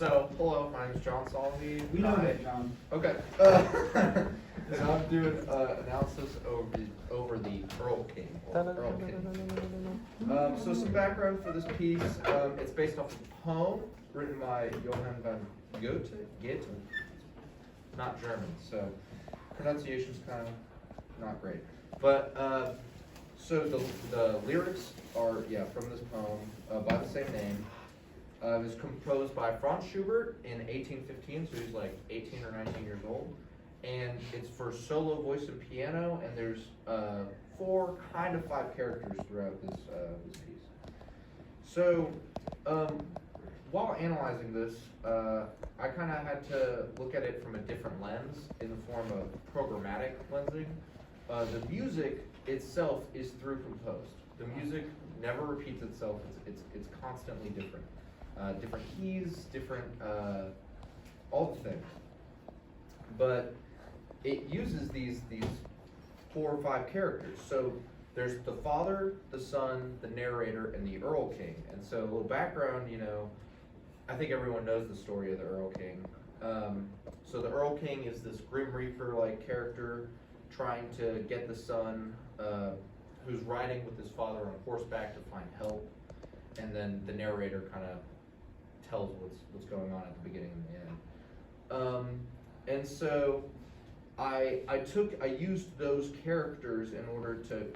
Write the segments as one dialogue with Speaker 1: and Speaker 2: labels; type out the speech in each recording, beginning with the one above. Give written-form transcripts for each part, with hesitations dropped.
Speaker 1: So, hello, my name is John Solomon.
Speaker 2: We know that, John.
Speaker 1: Okay. And I'm doing analysis over the Erlking. So some background for this piece. It's based off of a poem written by Johann van Goethe. Not German, so pronunciation's kind of not great. But so the lyrics are from this poem by the same name. It was composed by Franz Schubert in 1815, so he's like 18 or 19 years old. And it's for solo voice and piano, and there's 4, kind of 5 characters throughout this piece. So while analyzing this, I kind of had to look at it from a different lens in the form of programmatic lensing. The music itself is through composed. The music never repeats itself. It's constantly different. Different keys, different all the things. But it uses these 4 or 5 characters. So there's the father, the son, the narrator, and the Erlking. And so a little background, I think everyone knows the story of the Erlking. So the Erlking is this Grim Reaper-like character trying to get the son who's riding with his father on horseback to find help. And then the narrator kind of tells what's going on at the beginning and the end. And so I used those characters in order to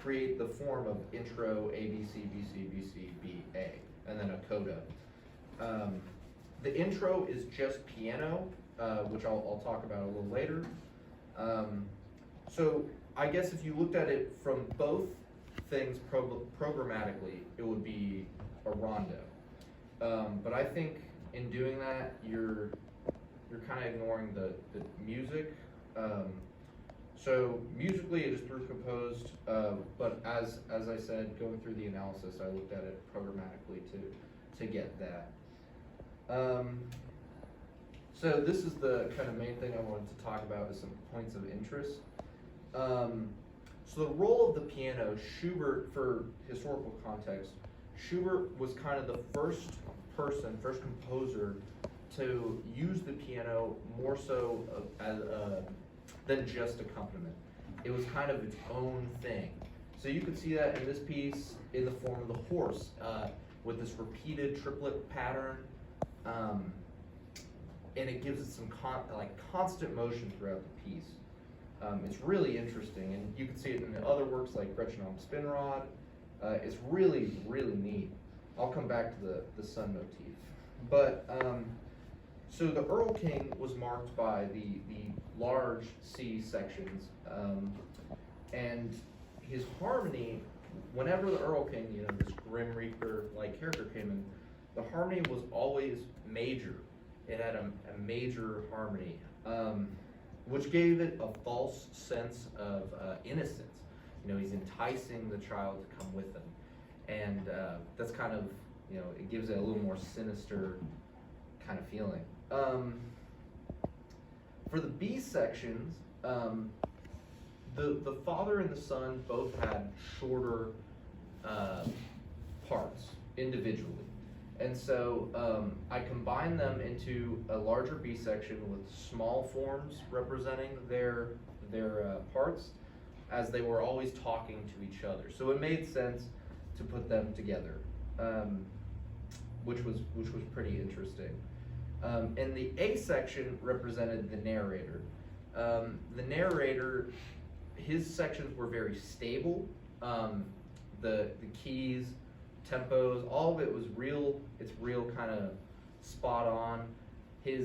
Speaker 1: create the form of intro A B C B C B C B A, and then a coda. The intro is just piano, which I'll talk about a little later. So I guess if you looked at it from both things programmatically, it would be a rondo. But I think in doing that, you're kind of ignoring the music. So musically, it is through composed, but as I said, going through the analysis, I looked at it programmatically to get that. So this is the kind of main thing I wanted to talk about, is some points of interest. So the role of the piano, Schubert, for historical context, Schubert was kind of the first composer to use the piano more so than just accompaniment. It was kind of its own thing. So you can see that in this piece in the form of the horse, with this repeated triplet pattern, and it gives it some constant motion throughout the piece. It's really interesting, and you can see it in the other works like Gretchen on Spinrad. It's really, really neat. I'll come back to the sun motif. But, so the Erlking was marked by the large C sections, and his harmony, whenever the Erlking, this Grim Reaper-like character came in, the harmony was always major. It had a major harmony, which gave it a false sense of innocence. He's enticing the child to come with him. And that's kind of, it gives it a little more sinister kind of feeling. For the B sections, the father and the son both had shorter parts individually. And so I combined them into a larger B section with small forms representing their parts, as they were always talking to each other. So it made sense to put them together, which was pretty interesting. And the A section represented the narrator. The narrator, his sections were very stable. The keys, tempos, all of it was real. It's real kind of spot on. He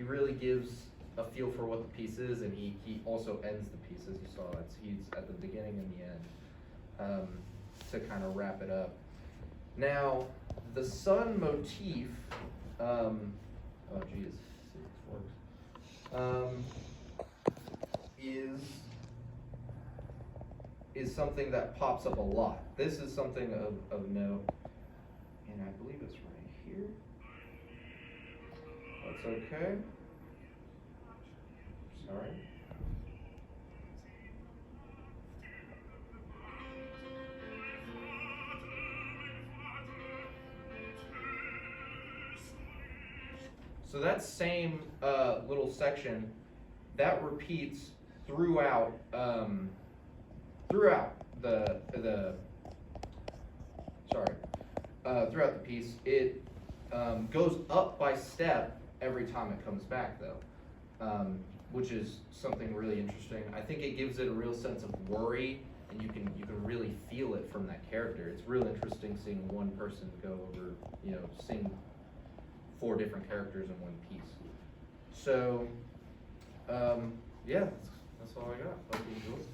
Speaker 1: really gives a feel for what the piece is, and he also ends the piece, as you saw. He's at the beginning and the end, to kind of wrap it up. Now, the sun motif, oh geez, see if this works, is something that pops up a lot. This is something of note, and I believe it's right here. That's okay. Sorry. So that same little section, that repeats throughout throughout the throughout the piece. It goes up by step every time it comes back, though, which is something really interesting. I think it gives it a real sense of worry, and you can really feel it from that character. It's real interesting seeing one person go over, sing 4 different characters in one piece. So, yeah, that's all I got. Hope you enjoyed.